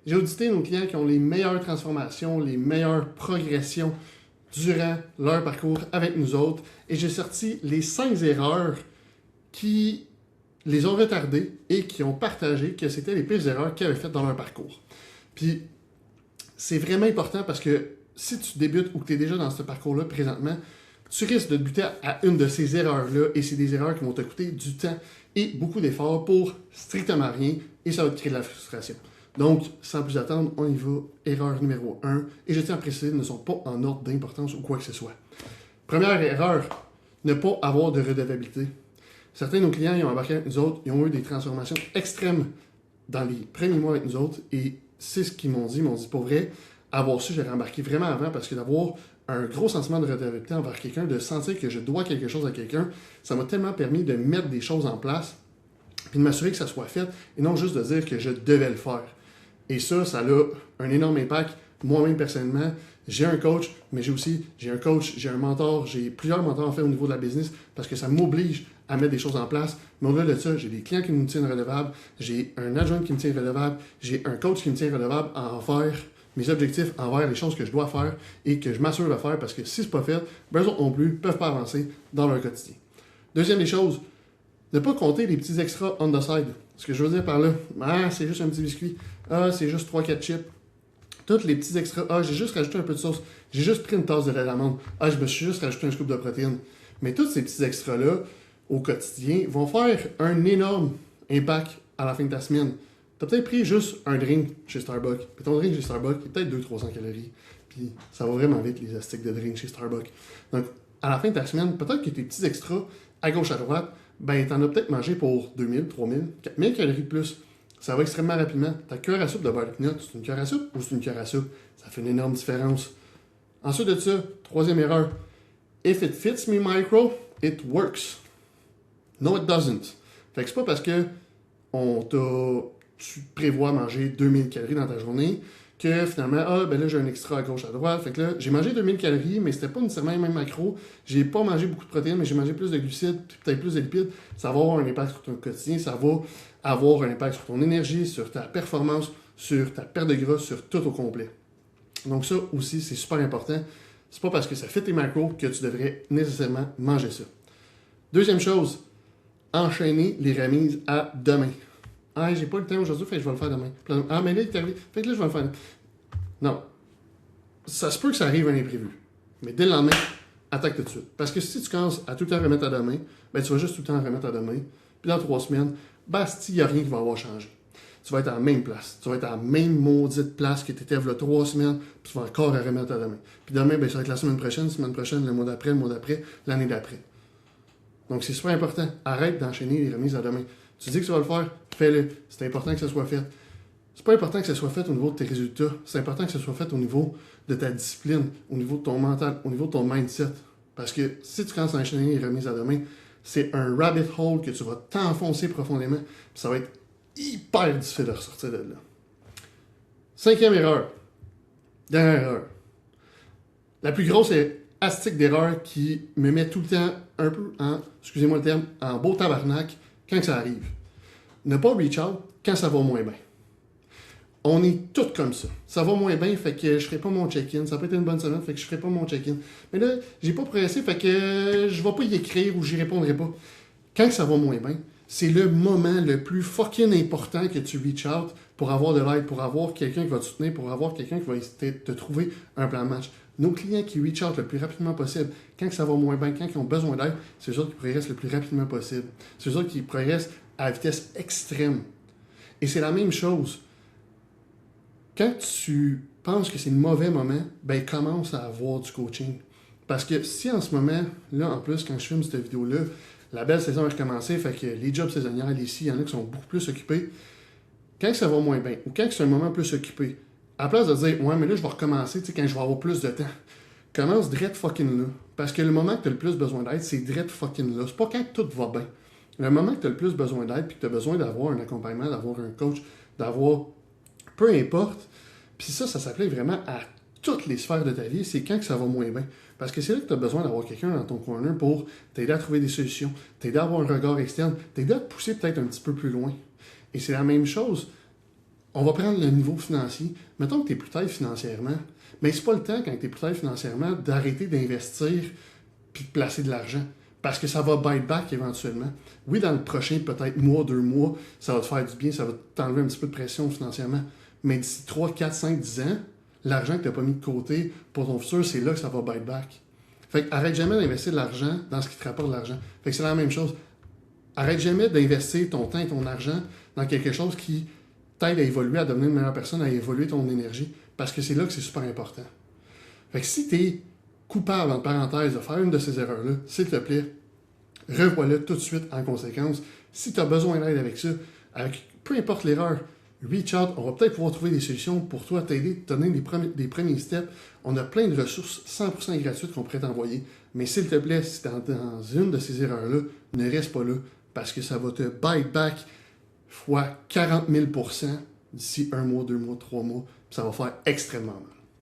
J'ai audité nos clients qui ont les meilleures transformations, les meilleures progressions durant leur parcours avec nous autres et j'ai sorti les 5 erreurs qui les ont retardés et qui ont partagé que c'était les pires erreurs qu'ils avaient faites dans leur parcours. Puis, c'est vraiment important parce que si tu débutes ou que tu es déjà dans ce parcours-là présentement, tu risques de buter à une de ces erreurs-là et c'est des erreurs qui vont te coûter du temps et beaucoup d'efforts pour strictement rien et ça va te créer de la frustration. Donc, sans plus attendre, on y va. Erreur numéro 1. Et je tiens à préciser, ne sont pas en ordre d'importance ou quoi que ce soit. Première erreur, ne pas avoir de redevabilité. Certains de nos clients, ils ont embarqué avec nous autres, ils ont eu des transformations extrêmes dans les premiers mois avec nous autres et c'est ce qu'ils m'ont dit. Ils m'ont dit, pour vrai, avoir su, j'aurais embarqué vraiment avant parce que d'avoir un gros sentiment de redevabilité envers quelqu'un, de sentir que je dois quelque chose à quelqu'un, ça m'a tellement permis de mettre des choses en place puis de m'assurer que ça soit fait et non juste de dire que je devais le faire. Et ça a un énorme impact. Moi-même, personnellement, j'ai un coach, mais j'ai un coach, j'ai un mentor, j'ai plusieurs mentors en fait au niveau de la business parce que ça m'oblige à mettre des choses en place. Mais au-delà de ça, j'ai des clients qui me tiennent redevable, j'ai un adjoint qui me tient redevable, j'ai un coach qui me tient redevable envers mes objectifs, envers les choses que je dois faire et que je m'assure de faire parce que si c'est pas fait, ben eux autres non plus peuvent pas avancer dans leur quotidien. Deuxième des choses, ne pas compter les petits extras on the side. Ce que je veux dire par là, c'est juste un petit biscuit, c'est juste 3-4 chips. Tous les petits extras, j'ai juste rajouté un peu de sauce, j'ai juste pris une tasse de lait d'amande, je me suis juste rajouté un scoop de protéines. Mais tous ces petits extras-là, au quotidien, vont faire un énorme impact à la fin de ta semaine. Tu as peut-être pris juste un drink chez Starbucks, puis ton drink chez Starbucks est peut-être 200-300 calories, puis ça va vraiment vite les astiques de drink chez Starbucks. Donc, à la fin de ta semaine, peut-être que tes petits extras, à gauche, à droite, ben, t'en as peut-être mangé pour 2000, 3000, 4000 calories de plus. Ça va extrêmement rapidement. Ta cuillère à soupe de beurre de peanut, c'est une cuillère à soupe ou c'est une cuillère à soupe? Ça fait une énorme différence. Ensuite de ça, troisième erreur. If it fits me micro, it works. No, it doesn't. Fait que c'est pas parce que tu prévois manger 2000 calories dans ta journée que finalement, là, j'ai un extra à gauche, à droite. Fait que là, j'ai mangé 2000 calories, mais c'était pas nécessairement les mêmes macros. J'ai pas mangé beaucoup de protéines, mais j'ai mangé plus de glucides, puis peut-être plus de lipides. Ça va avoir un impact sur ton quotidien, ça va avoir un impact sur ton énergie, sur ta performance, sur ta perte de gras, sur tout au complet. Donc ça aussi, c'est super important. C'est pas parce que ça fait tes macros que tu devrais nécessairement manger ça. Deuxième chose, enchaîner les remises à demain. J'ai pas le temps aujourd'hui, fait que je vais le faire demain. Mais là, il est arrivé, fait que là, je vais le faire. Non. Ça se peut que ça arrive un imprévu. Mais dès le lendemain, attaque tout de suite. Parce que si tu commences à tout le temps remettre à demain, ben tu vas juste tout le temps remettre à demain. Puis dans 3 semaines, il n'y a rien qui va avoir changé. Tu vas être à la même place. Tu vas être à la même maudite place que tu étais il y a 3 semaines, puis tu vas encore à remettre à demain. Puis demain, ben, ça va être la semaine prochaine, le mois d'après, l'année d'après. Donc c'est super important. Arrête d'enchaîner les remises à demain. Tu dis que tu vas le faire, fais-le. C'est important que ça soit fait. C'est pas important que ça soit fait au niveau de tes résultats. C'est important que ça soit fait au niveau de ta discipline, au niveau de ton mental, au niveau de ton mindset. Parce que si tu commences à enchaîner les remises à demain, c'est un rabbit hole que tu vas t'enfoncer profondément. Puis ça va être hyper difficile de ressortir de là. 5e erreur. Dernière erreur. La plus grosse astique d'erreur qui me met tout le temps un peu excusez-moi le terme, en beau tabarnak quand ça arrive. Ne pas reach out quand ça va moins bien. On est tous comme ça. Ça va moins bien, fait que je ferai pas mon check-in. Ça peut être une bonne semaine, fait que je ferai pas mon check-in. Mais là, j'ai pas progressé, fait que je vais pas y écrire ou j'y répondrai pas. Quand ça va moins bien, c'est le moment le plus fucking important que tu reach out pour avoir de l'aide, pour avoir quelqu'un qui va te soutenir, pour avoir quelqu'un qui va te trouver un plan de match. Nos clients qui reach out le plus rapidement possible, quand ça va moins bien, quand ils ont besoin d'aide, c'est eux autres qui progressent le plus rapidement possible. C'est eux autres qui progressent à vitesse extrême. Et c'est la même chose. Quand tu penses que c'est le mauvais moment, ben commence à avoir du coaching. Parce que si en ce moment, là en plus, quand je filme cette vidéo-là, la belle saison a recommencé, fait que les jobs saisonnières ici, il y en a qui sont beaucoup plus occupés. Quand ça va moins bien, ou quand c'est un moment plus occupé, à la place de dire, ouais, mais là, je vais recommencer, quand je vais avoir plus de temps, commence direct fucking là. Parce que le moment que tu as le plus besoin d'aide, c'est direct fucking là. C'est pas quand tout va bien. Le moment que tu as le plus besoin d'aide, puis que tu as besoin d'avoir un accompagnement, d'avoir un coach, d'avoir peu importe, puis ça s'applique vraiment à toutes les sphères de ta vie, c'est quand que ça va moins bien. Parce que c'est là que tu as besoin d'avoir quelqu'un dans ton corner pour t'aider à trouver des solutions, t'aider à avoir un regard externe, t'aider à te pousser peut-être un petit peu plus loin. Et c'est la même chose On va prendre le niveau financier. Mettons que tu es plus tard financièrement, mais c'est pas le temps, quand tu es plus tard financièrement, d'arrêter d'investir puis de placer de l'argent. Parce que ça va bite back éventuellement. Oui, dans le prochain, peut-être mois, 2 mois, ça va te faire du bien, ça va t'enlever un petit peu de pression financièrement. Mais d'ici 3, 4, 5, 10 ans, l'argent que tu n'as pas mis de côté pour ton futur, c'est là que ça va bite back. Fait que arrête jamais d'investir de l'argent dans ce qui te rapporte de l'argent. Fait que c'est la même chose. Arrête jamais d'investir ton temps et ton argent dans quelque chose qui t'aide à évoluer, à devenir une meilleure personne, à évoluer ton énergie, parce que c'est là que c'est super important. Fait que si tu es coupable, entre parenthèses, de faire une de ces erreurs-là, s'il te plaît, revois-le tout de suite en conséquence. Si tu as besoin d'aide avec ça, peu importe l'erreur, reach out, on va peut-être pouvoir trouver des solutions pour toi, t'aider, te donner des premiers steps. On a plein de ressources 100% gratuites qu'on pourrait t'envoyer. Mais s'il te plaît, si tu es dans une de ces erreurs-là, ne reste pas là, parce que ça va te bite back fois 40 000% d'ici 1 mois, 2 mois, 3 mois, puis ça va faire extrêmement mal.